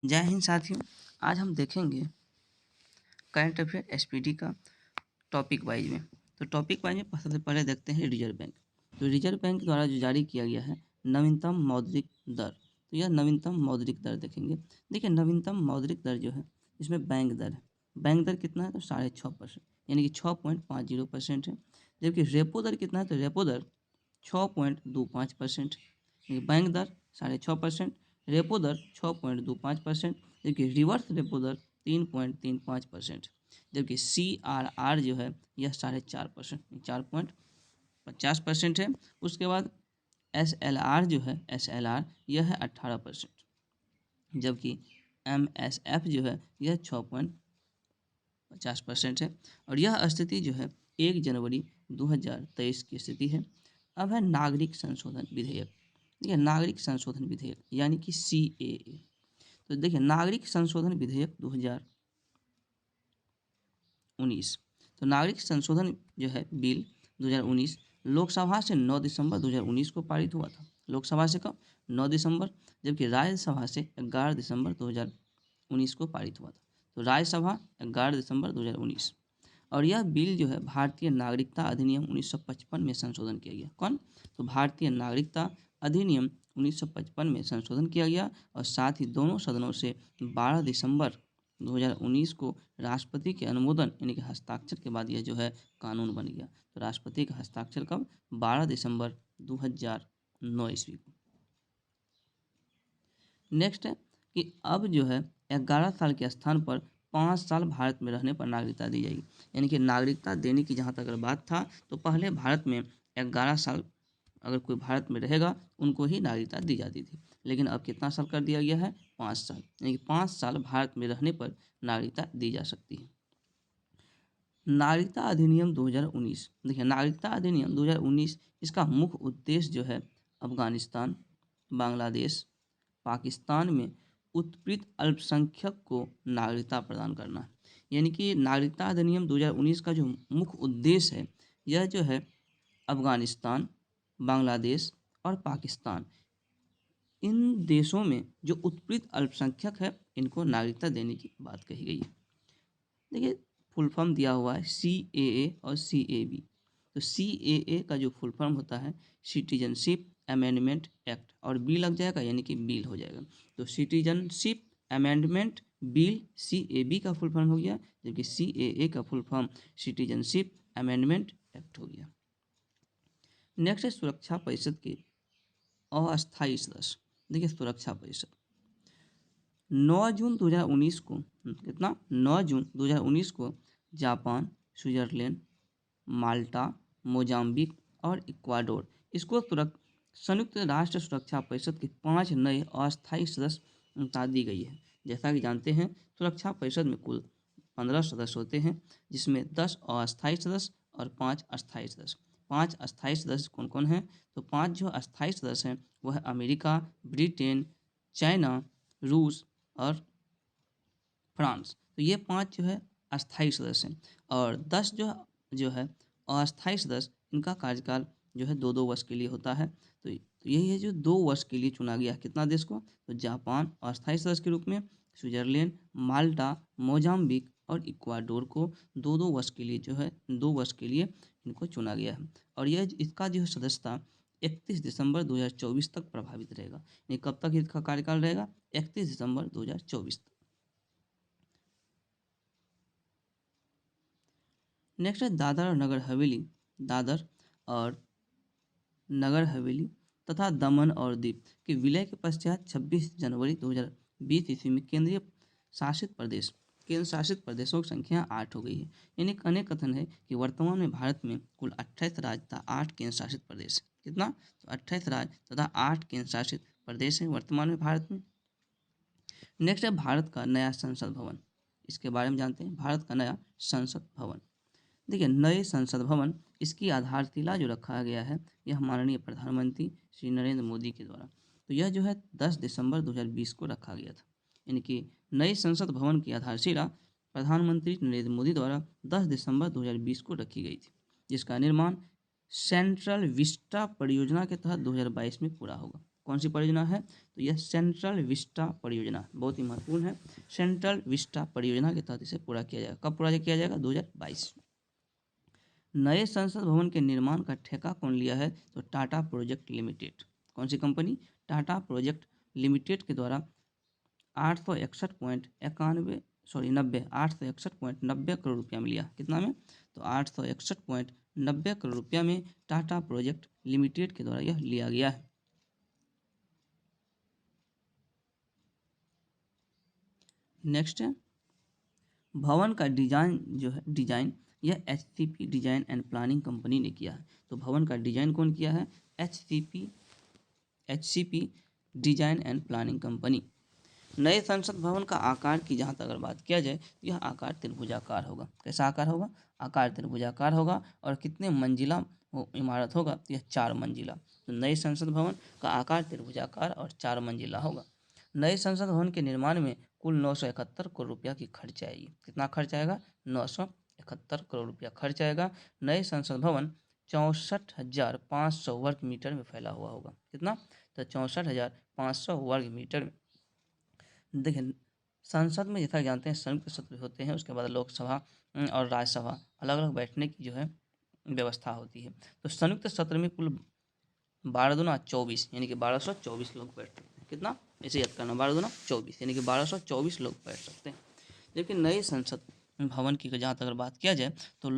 जय हिंद साथियों। आज हम देखेंगे करंट अफेयर एसपीटी का टॉपिक वाइज में। तो टॉपिक वाइज में सबसे पहले देखते हैं रिजर्व बैंक। तो रिजर्व बैंक द्वारा जो जारी किया गया है नवीनतम मौद्रिक दर, तो यह नवीनतम मौद्रिक दर देखेंगे। देखिए नवीनतम मौद्रिक दर जो है इसमें बैंक दर है। बैंक दर कितना है तो 6.5%, यानी कि 6.50% है। जबकि रेपो दर कितना है तो रेपो दर 6.25%। बैंक दर 6.5%, रेपो दर 6.25%, जबकि रिवर्स रेपो दर 3.35%। जबकि CRR जो है यह 4.5%, 4.50% है। उसके बाद SLR जो है SLR यह है 18%, जबकि MSF जो है यह 6.50% है। और यह स्थिति जो है 1 जनवरी 2023 की स्थिति है। अब है नागरिक संशोधन विधेयक। देखिए नागरिक संशोधन विधेयक यानी कि CAA। तो देखिए नागरिक संशोधन विधेयक 2019, तो नागरिक संशोधन जो है बिल 2019 लोकसभा से 9 दिसंबर 2019 को पारित हुआ था। लोकसभा से कब 9 दिसंबर, जबकि राज्यसभा से 11 दिसंबर 2019 को पारित हुआ था। तो राज्यसभा 11 दिसंबर 2019। और यह बिल जो है भारतीय नागरिकता अधिनियम 1955 में संशोधन किया गया। कौन? तो भारतीय नागरिकता अधिनियम 1955 में संशोधन किया गया। और साथ ही दोनों सदनों से 12 दिसंबर 2019 को राष्ट्रपति के अनुमोदन यानी कि हस्ताक्षर के बाद यह जो है कानून बन गया। तो राष्ट्रपति का हस्ताक्षर कब? 12 दिसंबर 2009 ईस्वी को। नेक्स्ट है कि अब जो है 11 साल के स्थान पर 5 साल भारत में रहने पर नागरिकता दी जाएगी। यानी कि नागरिकता देने की जहाँ तक अगर बात था तो पहले भारत में 11 साल अगर कोई भारत में रहेगा उनको ही नागरिकता दी जाती थी। लेकिन अब कितना साल कर दिया गया है? 5 साल, यानी कि 5 साल भारत में रहने पर नागरिकता दी जा सकती है। नागरिकता अधिनियम 2019। देखिए नागरिकता अधिनियम 2019 इसका मुख्य उद्देश्य जो है अफगानिस्तान, बांग्लादेश, पाकिस्तान में उत्पीड़ित अल्पसंख्यक को नागरिकता प्रदान करना है। यानी कि नागरिकता अधिनियम 2019 का जो मुख्य उद्देश्य है यह जो है अफगानिस्तान, बांग्लादेश और पाकिस्तान, इन देशों में जो उत्पीड़ित अल्पसंख्यक है इनको नागरिकता देने की बात कही गई है। देखिए फुल फॉर्म दिया हुआ है CAA और CAB। तो CAA का जो फुल फॉर्म होता है सिटीजनशिप अमेंडमेंट एक्ट, और बी लग जाएगा यानी कि बिल हो जाएगा। तो सिटीजनशिप अमेंडमेंट बिल CAB का फुल फॉर्म हो गया, जबकि CAA का full form citizenship amendment act हो गया। नेक्स्ट है सुरक्षा परिषद के अस्थायी सदस्य। देखिए सुरक्षा परिषद 9 जून 2019 को कितना 9 जून 2019 को जापान, स्विट्जरलैंड, माल्टा, मोजाम्बिक और इक्वाडोर इसको संयुक्त राष्ट्र सुरक्षा परिषद के 5 नए अस्थायी सदस्य दी गई है। जैसा कि जानते हैं सुरक्षा परिषद में कुल 15 सदस्य होते हैं, जिसमें 10 अस्थायी सदस्य और 5 अस्थायी सदस्य। 5 अस्थायी सदस्य कौन कौन हैं? तो 5 जो अस्थायी सदस्य हैं वह है अमेरिका, ब्रिटेन, चाइना, रूस और फ्रांस। तो ये 5 जो है अस्थायी सदस्य हैं। और 10 जो है अस्थायी सदस्य, इनका कार्यकाल जो है 2-2 वर्ष के लिए होता है। तो यही है जो 2 वर्ष के लिए चुना गया कितना देश को? तो जापान अस्थायी सदस्य के रूप में, स्विट्जरलैंड, माल्टा, मोजाम्बिक और इक्वाडोर को 2-2 वर्ष के लिए जो है 2 वर्ष के लिए इनको चुना गया है। और यह इसका जो सदस्यता 31 दिसंबर 2024 तक प्रभावित रहेगा। ये कब तक इसका कार्यकाल रहेगा? 31 दिसंबर 2024 तक। नेक्स्ट है दादर और नगर हवेली। दादर और नगर हवेली तथा दमन और दीव के विलय के पश्चात 26 जनवरी 2020 ईस्वी में केंद्र शासित प्रदेशों की संख्या 8 हो गई है। यानी कहने कथन है कि वर्तमान में भारत में कुल 28 राज्य तथा 8 केंद्र शासित प्रदेश है। कितना? तो 28 राज्य तथा 8 केंद्र शासित प्रदेश हैं वर्तमान में भारत में। नेक्स्ट है भारत का नया संसद भवन। इसके बारे में जानते हैं। भारत का नया संसद भवन, देखिए नए संसद भवन इसकी आधारशिला जो रखा गया है यह माननीय प्रधानमंत्री श्री नरेंद्र मोदी के द्वारा। तो यह जो है 10 दिसंबर 2020 को रखा गया था। यानी कि नए संसद भवन की आधारशिला प्रधानमंत्री नरेंद्र मोदी द्वारा 10 दिसंबर 2020 को रखी गई थी, जिसका निर्माण सेंट्रल विस्टा परियोजना के तहत 2022 में पूरा होगा। कौन सी परियोजना है? तो यह सेंट्रल विस्टा परियोजना बहुत ही महत्वपूर्ण है। सेंट्रल विस्टा परियोजना के तहत इसे पूरा किया जाएगा। कब पूरा किया जाएगा? 2022। नए संसद भवन के निर्माण का ठेका कौन लिया है? तो टाटा प्रोजेक्ट लिमिटेड। कौन सी कंपनी? टाटा प्रोजेक्ट लिमिटेड के द्वारा 861.90 करोड़ रुपया में लिया। कितना में? तो 861.90 करोड़ रुपया में टाटा प्रोजेक्ट लिमिटेड के द्वारा यह लिया गया है। नेक्स्ट है भवन का डिजाइन यह HCP design and planning company ने किया है। तो भवन का डिजाइन कौन किया है? HCP design and planning company. नए संसद भवन का आकार की जहाँ तक अगर बात किया जाए तो यह आकार त्रिभुजाकार होगा। कैसा आकार होगा? आकार त्रिभुजाकार होगा। और कितने मंजिला इमारत होगा? तो यह 4 मंजिला। तो नए संसद भवन का आकार त्रिभुजाकार और 4 मंजिला होगा। नए संसद भवन के निर्माण में कुल 971 करोड़ रुपया की खर्च आएगी। कितना खर्च आएगा? 971 करोड़ रुपया खर्च आएगा। नए संसद भवन 64,500 वर्ग मीटर में फैला हुआ होगा। कितना? तो 64,500 वर्ग मीटर में। देखिए संसद में जैसा जानते हैं संयुक्त सत्र होते हैं, उसके बाद लोकसभा और राज्यसभा अलग अलग बैठने की जो है व्यवस्था होती है। तो संयुक्त सत्र में कुल 12 दूना 24 यानी कि 1224 लोग बैठ सकते हैं। कितना? ऐसे याद करना, 12 दूना 24 यानी कि 1224 लोग बैठ सकते हैं। लेकिन नए संसद भवन की जहाँ तक अगर बात किया जाए तो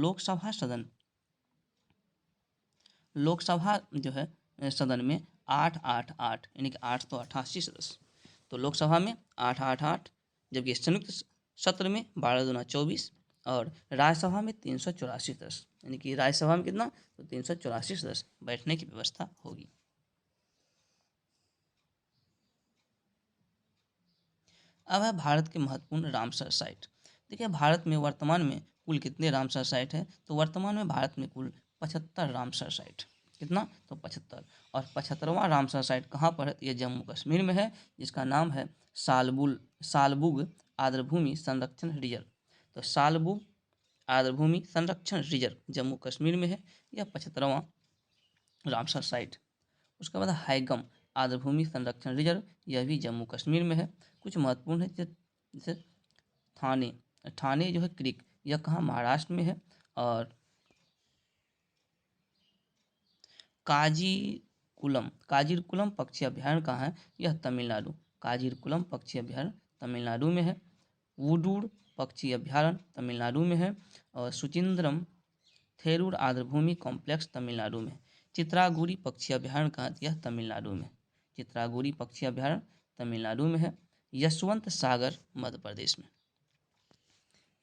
लोकसभा जो है सदन में 888 यानी कि 888 सदस्य। तो लोकसभा में 888, जबकि संयुक्त सत्र में 12 दूना 24 और राज्यसभा में 384 सदस्य यानी कि राज्यसभा में कितना? तो 384 सदस्य बैठने की व्यवस्था होगी। अब है भारत के महत्वपूर्ण रामसर साइट। देखिए भारत में वर्तमान में कुल कितने रामसर साइट है? तो वर्तमान में भारत में कुल 75 रामसर साइट। कितना? तो 75। और 75वां रामसर साइट कहाँ पर है? ये जम्मू कश्मीर में है, जिसका नाम है सालबुग आर्द्रभूमि संरक्षण रिजर्व। तो सालबुग आर्द्रभूमि संरक्षण रिजर्व जम्मू कश्मीर में है, यह 75वां रामसर साइट। उसके बाद हैगम आर्द्रभूमि संरक्षण रिजर्व, यह भी जम्मू कश्मीर में है। कुछ महत्वपूर्ण है जैसे ठाणे जो है क्रिक, यह कहाँ? महाराष्ट्र में है। और काजीरकुलम पक्षी अभ्यारण्य कहाँ है? यह तमिलनाडु। काजीरकुलम पक्षी अभ्यारण्य तमिलनाडु में है। वुडूर पक्षी अभ्यारण्य तमिलनाडु में है। और सुचिंद्रम थेरूर आर्द्रभूमि कॉम्प्लेक्स तमिलनाडु में। चित्रागुड़ी पक्षी अभ्यारण्य कहाँ? यह तमिलनाडु में। चित्रागुड़ी पक्षी अभ्यारण्य तमिलनाडु में है। यशवंत सागर मध्य प्रदेश में।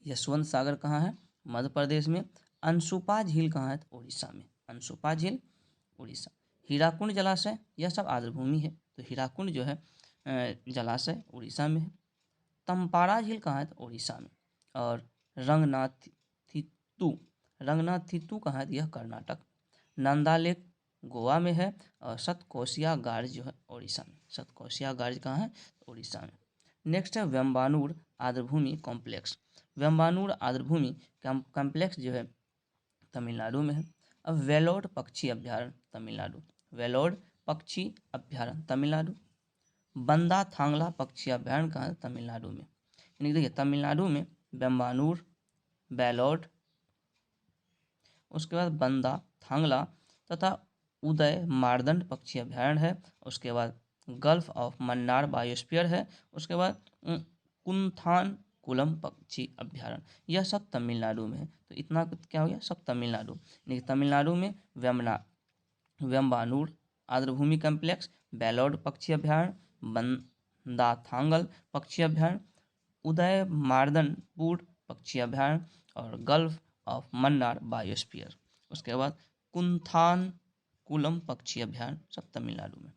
यशवंत सागर कहाँ है? मध्य प्रदेश में। अंशुपा झील कहाँ है? उड़ीसा में। अंशुपा झील उड़ीसा। हीराकुंड जलाशय, यह सब आर्द्रभूमि है। तो हीराकुंड जो है जलाशय उड़ीसा में है। तम्पारा झील कहाँ है? तो उड़ीसा में। और रंगनाथिट्टू कहाँ है? यह कर्नाटक। नंदा लेक गोवा में है। और सतकोशिया गार्ज जो है उड़ीसा में। सतकोशिया गार्ज कहाँ है? उड़ीसा में। नेक्स्ट है वेम्बानूर आर्द्रभूमि कॉम्प्लेक्स। वेम्बानूर आर्द्रभूमि कॉम्प्लेक्स जो है तमिलनाडु में है। अब वेलोड पक्षी अभ्यारण्य तमिलनाडु। वेलोड पक्षी अभ्यारण्य तमिलनाडु। बंदा थांगला पक्षी अभ्यारण्य कहाँ है? तमिलनाडु में। यानी देखिए तमिलनाडु में वेम्बानूर, वेलोड, उसके बाद बंदा थांगला तथा उदय मारदंड पक्षी अभ्यारण्य है। उसके बाद गल्फ ऑफ मन्नार बायोस्फीयर है। उसके बाद कुंथान कुलम पक्षी अभ्यारण्य, यह सब तमिलनाडु में है। तो इतना क्या हो गया? सब तमिलनाडु। यानी तमिलनाडु में वेम्बानूर आर्द्रभूमि कॉम्प्लेक्स, बेलोड पक्षी अभ्यारण्य, बंदाथांगल पक्षी अभ्यारण्य, उदय मार्दनपुर पक्षी अभ्यारण्य और गल्फ ऑफ मन्नार बायोस्फीयर। उसके बाद कुंथान कुलम पक्षी अभ्यारण्य, सब तमिलनाडु में।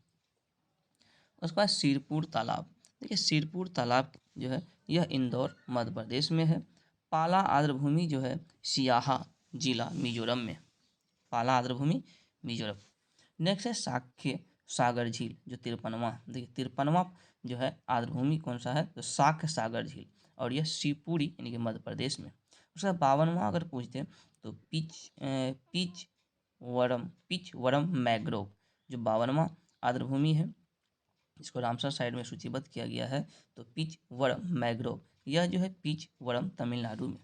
उसके बाद सिरपुर तालाब। देखिए सिरपुर तालाब जो है यह इंदौर मध्य प्रदेश में है। पाला आर्द्रभूमि जो है सियाहा जिला मिजोरम में। पाला आर्द्रभूमि मिजोरम। नेक्स्ट है साक्य सागर झील जो 53वां। देखिए 53वां जो है आर्द्रभूमि कौन सा है? तो साक्य सागर झील, और यह शिवपुरी यानी कि मध्य प्रदेश में। उसका 52वां अगर पूछते तो पिच वरम मैग्रोव जो 52वां आर्द्रभूमि है इसको रामसर साइट में सूचीबद्ध किया गया है। तो पिच वरम मैग्रोव, यह जो है पिच वरम तमिलनाडु में।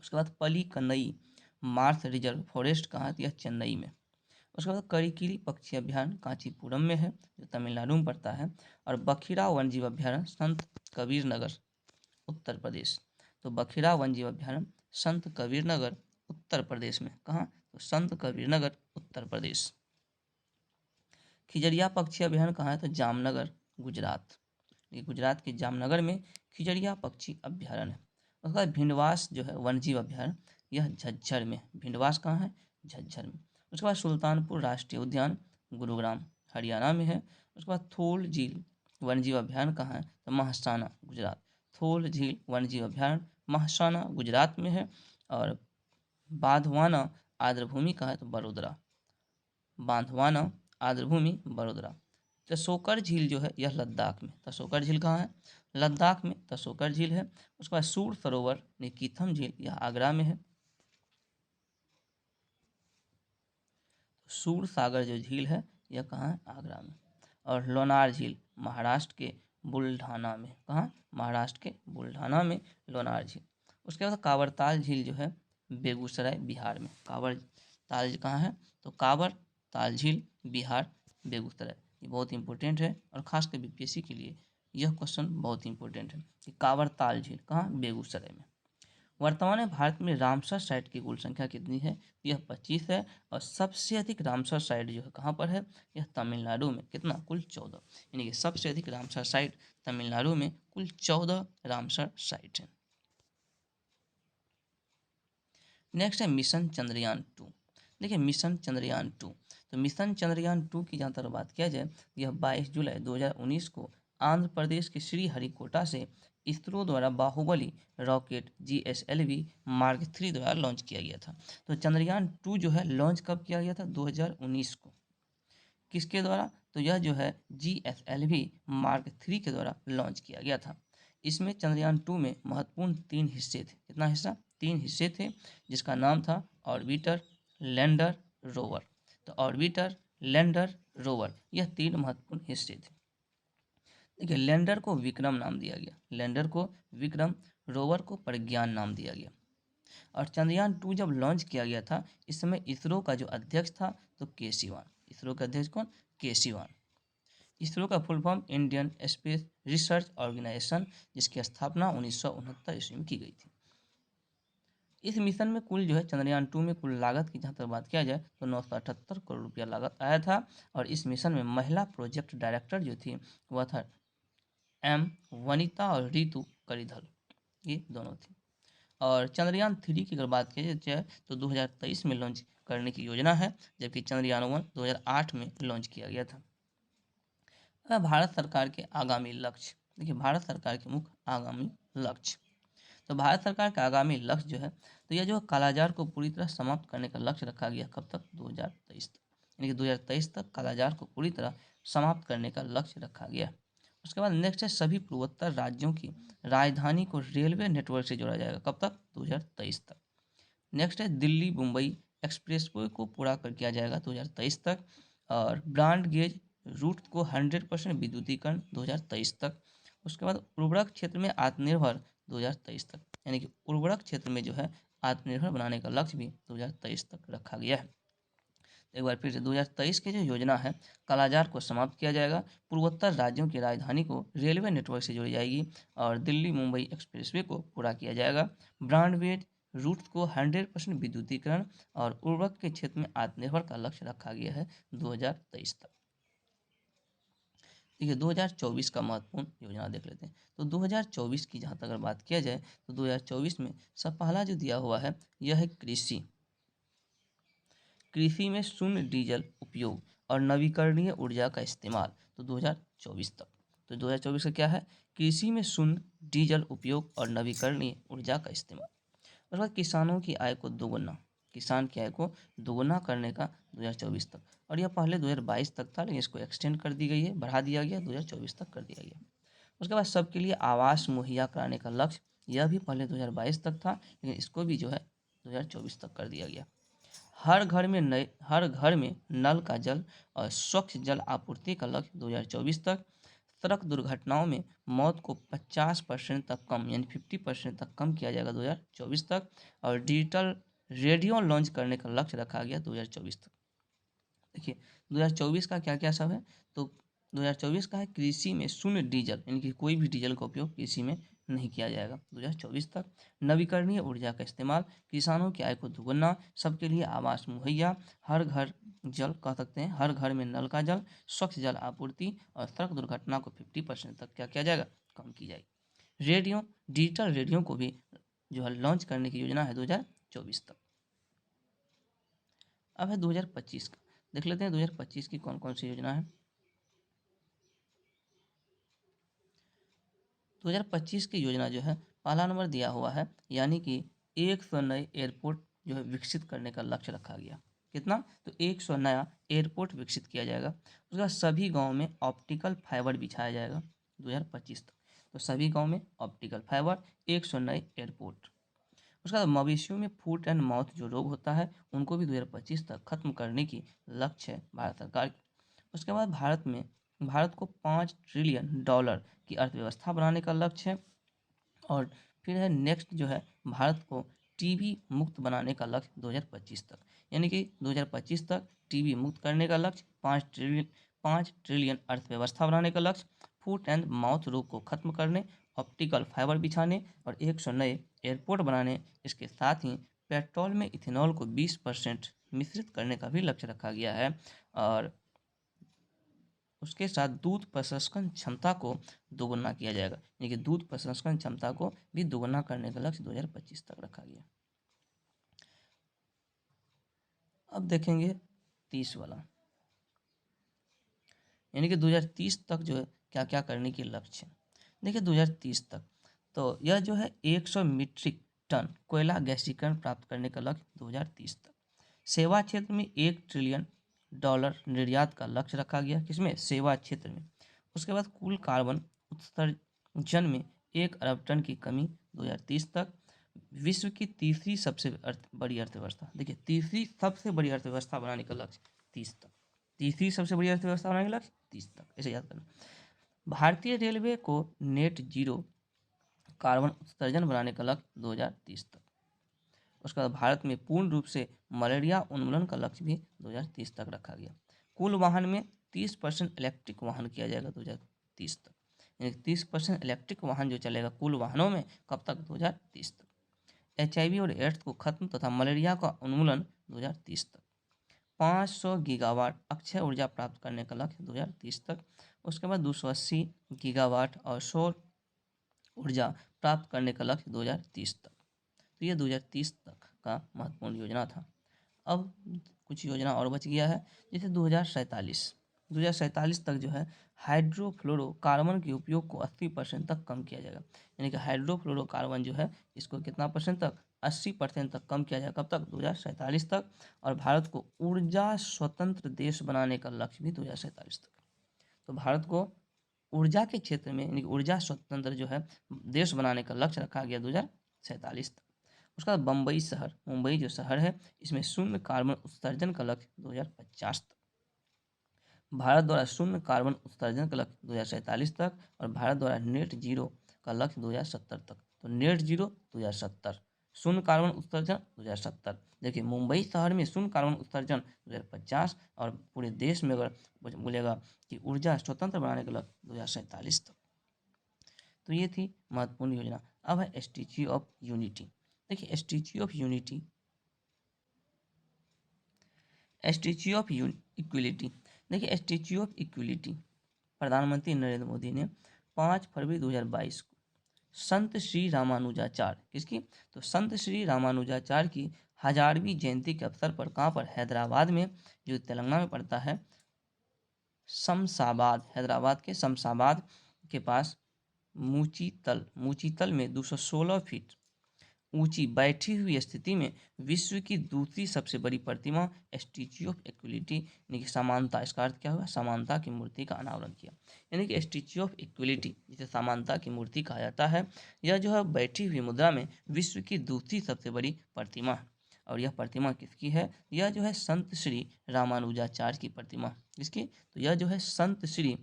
उसके बाद पली कन्नई मार्स रिजर्व फॉरेस्ट कहाँ है, तो यह चेन्नई में। उसके बाद करिकिरी पक्षी अभ्यारण्य कांचीपुरम में है, जो तमिलनाडु में पड़ता है। और बखिरा वन्यजीव अभ्यारण्य संत कबीर नगर उत्तर प्रदेश। तो बखिरा वन्यजीव अभ्यारण्य संत कबीर नगर उत्तर प्रदेश में, कहाँ, तो संत कबीर नगर उत्तर प्रदेश। खिजरिया पक्षी अभ्यारण्य कहाँ है, तो जामनगर गुजरात। ये गुजरात के जामनगर में खिजरिया पक्षी अभ्यारण्य है। उसके बाद भिंडवास जो है वन्यजीव अभ्यारण्य, यह झज्जर में। भिंडवास कहाँ है, झज्जर में। उसके बाद सुल्तानपुर राष्ट्रीय उद्यान गुरुग्राम हरियाणा में है। उसके बाद थोल झील वन्यजीव अभ्यारण्य कहाँ है, तो महासाना गुजरात। थोल झील वन्यजीव अभ्यारण्य महासाना गुजरात में है। और बांधवाना आर्द्रभूमि कहाँ है, तो बड़ोदरा। बांधवाना आर्द्रभूमि बड़ोदरा। तसोकर झील जो है यह लद्दाख में। तसोकर झील कहाँ है, लद्दाख में तसोकर झील है। उसके बाद सूर सरोवर निकीथम झील, यह आगरा में है। सूर सागर जो झील है यह कहाँ है, आगरा में। और लोनार झील महाराष्ट्र के बुल्ढाना में, कहाँ, महाराष्ट्र के बुल्ढाना में लोनार झील। उसके बाद कांवरताल झील जो है बेगूसराय बिहार में। कांवर ताल कहाँ है, तो कांवर ताल झील बिहार बेगूसराय। ये बहुत इंपॉर्टेंट है और खासकर बीपीएससी के लिए यह क्वेश्चन बहुत इंपॉर्टेंट है कि कांवर ताल झील कहाँ, बेगूसराय में। वर्तमान में भारत में रामसर साइट की कुल संख्या कितनी है, यह 25 है। और सबसे अधिक रामसर साइट जो है कहाँ पर है, यह तमिलनाडु में। कितना, कुल 14। यानी कि सबसे अधिक रामसर साइट तमिलनाडु में, कुल 14 रामसर साइट है। नेक्स्ट है मिशन चंद्रयान 2। देखिए मिशन चंद्रयान 2, तो मिशन चंद्रयान 2 की जहाँ तक बात किया जाए, यह 22 जुलाई 2019 को आंध्र प्रदेश के श्रीहरिकोटा से इसरो द्वारा बाहुबली रॉकेट GSLV मार्क 3 द्वारा लॉन्च किया गया था। तो चंद्रयान 2 जो है लॉन्च कब किया गया था, 2019 को। किसके द्वारा, तो यह जो है GSLV मार्क 3 के द्वारा लॉन्च किया गया था। इसमें चंद्रयान 2 में महत्वपूर्ण 3 हिस्से थे। कितना हिस्सा, 3 हिस्से थे, जिसका नाम था ऑर्बिटर, लैंडर, रोवर। तो ऑर्बिटर, लैंडर, रोवर, यह 3 महत्वपूर्ण हिस्से थे। देखिए लैंडर को विक्रम नाम दिया गया, लैंडर को विक्रम, रोवर को प्रज्ञान नाम दिया गया। और चंद्रयान 2 जब लॉन्च किया गया था, इस समय इसरो का जो अध्यक्ष था, तो के सिवान। इसरो का अध्यक्ष कौन, के सिवान। इसरो का full form Indian Space Research Organisation, जिसकी स्थापना 1969 ईस्वी में की गई थी। इस मिशन में कुल जो है चंद्रयान 2 में कुल लागत की जहाँ तक बात किया जाए, तो 978 करोड़ रुपया लागत आया था। और इस मिशन में महिला प्रोजेक्ट डायरेक्टर जो थी वह था M वनिता और रितु करिधल, ये दोनों थी। और चंद्रयान 3 की अगर बात की जाए तो 2023 में लॉन्च करने की योजना है, जबकि चंद्रयान 1 2008 में लॉन्च किया गया था। भारत सरकार के आगामी लक्ष्य, देखिए भारत सरकार के मुख्य आगामी लक्ष्य। तो भारत सरकार का आगामी लक्ष्य जो है, तो यह जो कालाजार को पूरी तरह समाप्त करने का लक्ष्य रखा गया, कब तक, 2023 तक। यानी कि 2023 तक कालाजार को पूरी तरह समाप्त करने का लक्ष्य रखा गया। उसके बाद नेक्स्ट है सभी पूर्वोत्तर राज्यों की राजधानी को रेलवे नेटवर्क से जोड़ा जाएगा, कब तक, 2023 तक। नेक्स्ट है दिल्ली मुंबई एक्सप्रेसवे को पूरा कर किया जाएगा 2023 तक। और ब्रॉड गेज रूट को 100% विद्युतीकरण 2023 तक। उसके बाद उर्वरक क्षेत्र में आत्मनिर्भर 2023 तक, यानी कि उर्वरक क्षेत्र में जो है आत्मनिर्भर बनाने का लक्ष्य भी 2023 तक रखा गया है। तो एक बार फिर से 2023 की जो योजना है, कालाजार को समाप्त किया जाएगा, पूर्वोत्तर राज्यों की राजधानी को रेलवे नेटवर्क से जोड़ी जाएगी, और दिल्ली मुंबई एक्सप्रेसवे को पूरा किया जाएगा, ब्रॉडगेज रूट को 100% विद्युतीकरण और उर्वरक के क्षेत्र में आत्मनिर्भर का लक्ष्य रखा गया है 2023 तक। देखिए 2024 का महत्वपूर्ण योजना देख लेते हैं। तो 2024 की जहाँ तक अगर बात किया जाए, तो 2024 में सब पहला जो दिया हुआ है यह है कृषि। कृषि में शून्य डीजल उपयोग और नवीकरणीय ऊर्जा का इस्तेमाल, तो 2024 तक। तो 2024 का क्या है, कृषि में शून्य डीजल उपयोग और नवीकरणीय ऊर्जा का इस्तेमाल। उसके बाद किसानों की आय को दोगुना, किसान की आय को दोगुना करने का 2024 तक। और यह पहले 2022 तक था, लेकिन इसको एक्सटेंड कर दी गई है, बढ़ा दिया गया, 2024 तक कर दिया गया। उसके बाद सबके लिए आवास मुहैया कराने का लक्ष्य, यह भी पहले 2022 तक था, लेकिन इसको भी जो है 2024 तक कर दिया गया। हर घर में नल का जल और स्वच्छ जल आपूर्ति का लक्ष्य 2024 तक। सड़क दुर्घटनाओं में मौत को 50% तक कम यानी 50% तक कम किया जाएगा 2024 तक। और डिजिटल रेडियो लॉन्च करने का लक्ष्य रखा गया 2024 तक। देखिए 2024 का क्या क्या सब है, तो 2024 का है कृषि में शून्य डीजल, यानी कि कोई भी डीजल का उपयोग कृषि में नहीं किया जाएगा 2024 तक। नवीकरणीय ऊर्जा का इस्तेमाल, किसानों की आय को दुगुना, सबके लिए आवास मुहैया, हर घर जल कह सकते हैं, हर घर में नल का जल, स्वच्छ जल आपूर्ति और सड़क दुर्घटना को 50% तक क्या किया जाएगा, कम की जाएगी। रेडियो, डिजिटल रेडियो को भी जो है लॉन्च करने की योजना है 2024 तक। अब है 2025 का, देख लेते हैं 2025 की कौन कौन सी योजना है। 2025 की योजना जो है पहला नंबर दिया हुआ है, यानी कि 100 नए एयरपोर्ट जो है विकसित करने का लक्ष्य रखा गया। कितना, तो 100 नया एयरपोर्ट विकसित किया जाएगा। उसके बाद सभी गाँव में ऑप्टिकल फाइबर बिछाया जाएगा 2025 तक। तो सभी गाँव में ऑप्टिकल फाइबर, 100 नए एयरपोर्ट। उसके बाद मवेशियों में फुट एंड माउथ जो रोग होता है उनको भी 2025 तक खत्म करने की लक्ष्य है भारत सरकार की। उसके बाद भारत को $5 ट्रिलियन की अर्थव्यवस्था बनाने का लक्ष्य है। और फिर है नेक्स्ट जो है भारत को टीबी मुक्त बनाने का लक्ष्य 2025 तक, यानी कि 2025 तक टीबी मुक्त करने का लक्ष्य, 5 ट्रिलियन अर्थव्यवस्था बनाने का लक्ष्य, फुट एंड माउथ रोग को खत्म करने, ऑप्टिकल फाइबर बिछाने और 100 नए एयरपोर्ट बनाने। इसके साथ ही पेट्रोल में इथेनॉल को 20% मिश्रित करने का भी लक्ष्य रखा गया है। और उसके साथ दूध प्रसंस्करण क्षमता को दोगुना किया जाएगा, यानी कि दूध प्रसंस्करण क्षमता को भी दोगुना करने का लक्ष्य 2025 तक रखा गया। अब देखेंगे 30 वाला, यानी कि 2030 तक जो है क्या क्या करने की लक्ष्य है। देखिए 2030 तक तो यह जो है 100 मीट्रिक टन कोयला गैसीकरण प्राप्त करने का लक्ष्य 2030 तक। सेवा क्षेत्र में $1 ट्रिलियन निर्यात का लक्ष्य रखा गया, किसमें, सेवा क्षेत्र में। उसके बाद कुल कार्बन उत्सर्जन में 1 अरब टन की कमी 2030 तक। विश्व की तीसरी सबसे बड़ी अर्थव्यवस्था, देखिए तीसरी सबसे बड़ी अर्थव्यवस्था बनाने का लक्ष्य 30 तक। तीसरी सबसे बड़ी अर्थव्यवस्था बनाने का लक्ष्य 30 तक, ऐसे याद करना। भारतीय रेलवे को नेट जीरो कार्बन उत्सर्जन बनाने का लक्ष्य 2030 तक। उसके बाद भारत में पूर्ण रूप से मलेरिया उन्मूलन का लक्ष्य भी 2030 तक रखा गया। कुल वाहन में 30% इलेक्ट्रिक वाहन किया जाएगा 2030 तक, यानी 30% इलेक्ट्रिक वाहन जो चलेगा कुल वाहनों में, कब तक, 2030 तक। HIV और एड्स को खत्म तथा मलेरिया का उन्मूलन 2030 तक। 500 गीगावाट अक्षय ऊर्जा प्राप्त करने का लक्ष्य 2030 तक। उसके बाद 280 गीगावाट और सौर ऊर्जा प्राप्त करने का लक्ष्य 2030 तक। तो ये 2030 तक का महत्वपूर्ण योजना था। अब कुछ योजना और बच गया है, जैसे 2047 तक जो है हाइड्रोफ्लोरोकार्बन के उपयोग को 80% तक कम किया जाएगा, यानी कि हाइड्रोफ्लोरोकार्बन जो है इसको कितना परसेंट तक, 80% तक कम किया जाएगा, कब तक, 2047 तक। और भारत को ऊर्जा स्वतंत्र देश बनाने का लक्ष्य भी 2047 तक। तो भारत को ऊर्जा के क्षेत्र में, यानी कि ऊर्जा स्वतंत्र जो है देश बनाने का लक्ष्य रखा गया 2047 तक। उसका बाद मुंबई जो शहर है इसमें शून्य कार्बन उत्सर्जन का लक्ष्य 2050 तक। भारत द्वारा शून्य कार्बन उत्सर्जन का लक्ष्य 2047 तक। और भारत द्वारा नेट जीरो का लक्ष्य 2070 तक। तो नेट जीरो 2070, शून्य कार्बन उत्सर्जन 2070। देखिए मुंबई शहर में शून्य कार्बन उत्सर्जन 2050, और पूरे देश में अगर बोलेगा कि ऊर्जा स्वतंत्र बनाने का लक्ष्य 2047 तक। तो ये थी महत्वपूर्ण योजना। अब है स्टैच्यू ऑफ यूनिटी। देखिए statue of unity, statue of equality. देखिए स्टैच्यू ऑफ इक्विलिटी प्रधानमंत्री नरेंद्र मोदी ने 5 फरवरी 2022 को संत श्री रामानुजाचार्य, किसकी, तो संत श्री रामानुजाचार्य की 1000वीं जयंती के अवसर पर, कहाँ पर, हैदराबाद में, जो तेलंगाना में पड़ता है, शमशाबाद, हैदराबाद के शमशाबाद के पास मूचीतल में 216 फीट ऊंची बैठी हुई स्थिति में विश्व की दूसरी सबसे बड़ी प्रतिमा स्टैच्यू ऑफ इक्विलिटी, यानी कि समानता, इसका अर्थ क्या हुआ, समानता की मूर्ति का अनावरण किया। यानी कि स्टैच्यू ऑफ इक्विलिटी जिसे समानता की मूर्ति कहा जाता है, यह जो है बैठी हुई मुद्रा में विश्व की दूसरी सबसे बड़ी प्रतिमा है। और यह प्रतिमा किसकी है? यह जो है संत श्री रामानुजाचार्य की प्रतिमा। किसकी? तो यह जो है संत श्री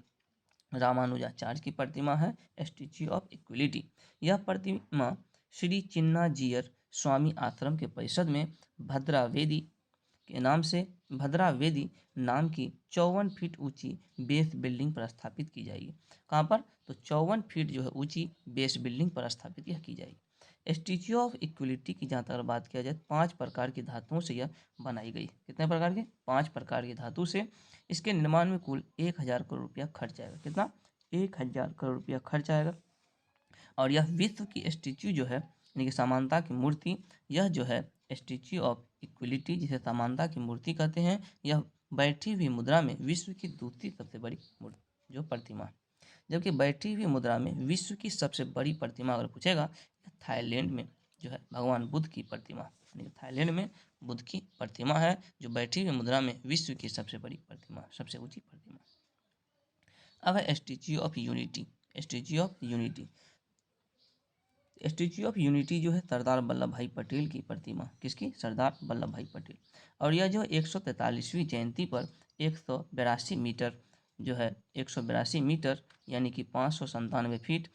रामानुजाचार्य की प्रतिमा है, स्टैच्यू ऑफ इक्विलिटी। यह प्रतिमा श्री चिन्नाजियर स्वामी आश्रम के परिसर में भद्रावेदी के नाम से भद्रावेदी नाम की 54 फीट ऊंची बेस बिल्डिंग पर स्थापित की जाएगी। कहाँ पर? तो 54 फीट जो है ऊंची बेस बिल्डिंग पर स्थापित यह की जाएगी। स्टैच्यू ऑफ इक्विलिटी की जहाँ तक बात किया जाए 5 प्रकार की धातुओं से यह बनाई गई। कितने प्रकार के? 5 प्रकार की धातु से। इसके निर्माण में कुल 1000 करोड़ रुपया खर्च आएगा। कितना? 1000 करोड़ रुपया खर्च आएगा। और यह विश्व की स्टैच्यू जो है यानी कि समानता की मूर्ति, यह जो है स्टैच्यू ऑफ इक्विलिटी जिसे समानता की मूर्ति कहते हैं, यह बैठी हुई मुद्रा में विश्व की दूसरी सबसे बड़ी मूर्ति जो प्रतिमा है। जबकि बैठी हुई मुद्रा में विश्व की सबसे बड़ी प्रतिमा अगर पूछेगा, थाईलैंड में जो है भगवान बुद्ध की प्रतिमा, यानी कि थाईलैंड में बुद्ध की प्रतिमा है जो बैठी हुई मुद्रा में विश्व की सबसे बड़ी प्रतिमा, सबसे ऊंची प्रतिमा। अब है statue of unity. Statue of unity, statue of unity जो है सरदार वल्लभ भाई पटेल की प्रतिमा। किसकी? सरदार वल्लभ भाई पटेल। और यह जो 143वीं जयंती पर 182 मीटर जो है 182 मीटर यानी कि 597 फीट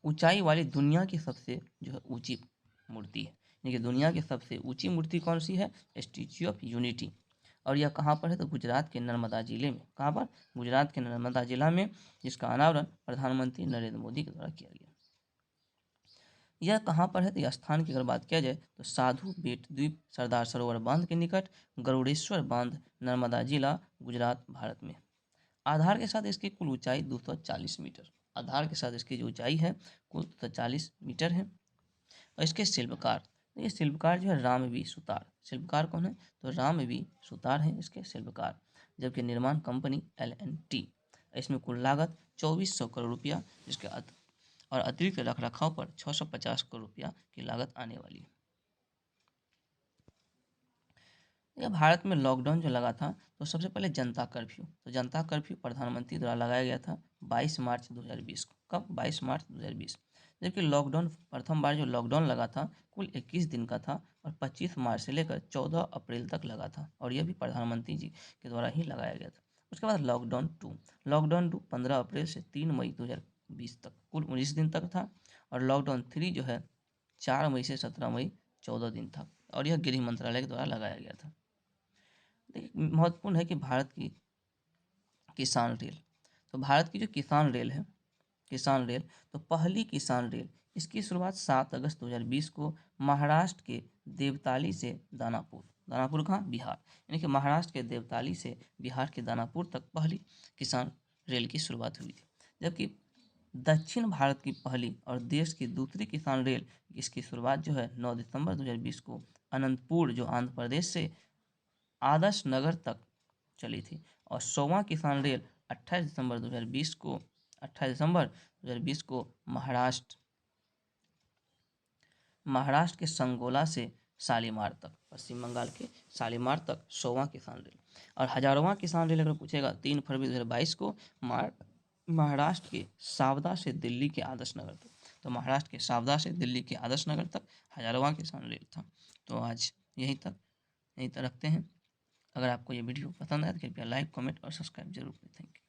ऊंचाई वाली दुनिया की सबसे जो है ऊंची मूर्ति है। यानी कि दुनिया की सबसे ऊंची मूर्ति कौन सी है? Statue of unity. और यह कहाँ पर है? तो गुजरात के नर्मदा जिले में। कहाँ पर? गुजरात के नर्मदा जिला में, जिसका अनावरण प्रधानमंत्री नरेंद्र मोदी के द्वारा किया गया। यह कहाँ पर है? तो यह स्थान की अगर बात किया जाए तो साधु बेट द्वीप सरदार सरोवर बांध के निकट, गरुड़ेश्वर बांध, नर्मदा जिला, गुजरात, भारत में। आधार के साथ इसकी कुल ऊंचाई 240 मीटर। आधार के साथ इसकी जो ऊंचाई है कुल 240 मीटर है। और इसके शिल्पकार, ये शिल्पकार जो है रामवी सुतार। शिल्पकार कौन है? तो रामवी सुतार है इसके शिल्पकार। जबकि निर्माण कंपनी L&T। इसमें कुल लागत 2400 करोड़ रुपया, जिसके और अतिरिक्त रखरखाव पर 650 करोड़ रुपया की लागत आने वाली है। यह भारत में लॉकडाउन जो लगा था, तो सबसे पहले जनता कर्फ्यू। तो जनता कर्फ्यू प्रधानमंत्री द्वारा लगाया गया था 22 मार्च 2020 को। कब? 22 मार्च 2020। जबकि लॉकडाउन प्रथम बार जो लॉकडाउन लगा था कुल 21 दिन का था और 25 मार्च से लेकर 14 अप्रैल तक लगा था, और यह भी प्रधानमंत्री जी के द्वारा ही लगाया गया था। उसके बाद लॉकडाउन 2। लॉकडाउन 2 15 अप्रैल से 3 मई 2020 तक कुल 19 दिन तक था। और लॉकडाउन 3 जो है 4 मई से 17 मई 14 दिन था, और यह गृह मंत्रालय के द्वारा लगाया गया था। देखिए महत्वपूर्ण है कि भारत की किसान रेल, तो भारत की जो किसान रेल है, किसान रेल, तो पहली किसान रेल, इसकी शुरुआत 7 अगस्त 2020 को महाराष्ट्र के देवताली से दानापुर, दानापुर कहाँ? बिहार, यानी कि महाराष्ट्र के देवताली से बिहार के दानापुर तक पहली किसान रेल की शुरुआत हुई थी। जबकि दक्षिण भारत की पहली और देश की दूसरी किसान रेल, इसकी शुरुआत जो है 9 दिसंबर 2020 को अनंतपुर जो आंध्र प्रदेश से आदर्श नगर तक चली थी। और 100वां किसान रेल 28 दिसंबर 2020 को 28 दिसंबर 2020 को महाराष्ट्र के संगोला से शालीमार तक, पश्चिम बंगाल के शालीमार तक 100वां किसान रेल। और 1000वां किसान रेल अगर पूछेगा 3 फरवरी 2022 को महाराष्ट्र के सावदा से दिल्ली के आदर्श नगर तक। तो महाराष्ट्र के सावदा से दिल्ली के आदर्श नगर तक 1000वां किसान रेल था। तो आज यहीं तक रखते हैं। अगर आपको ये वीडियो पसंद आए तो कृपया लाइक, कमेंट और सब्सक्राइब जरूर करें। Thank you.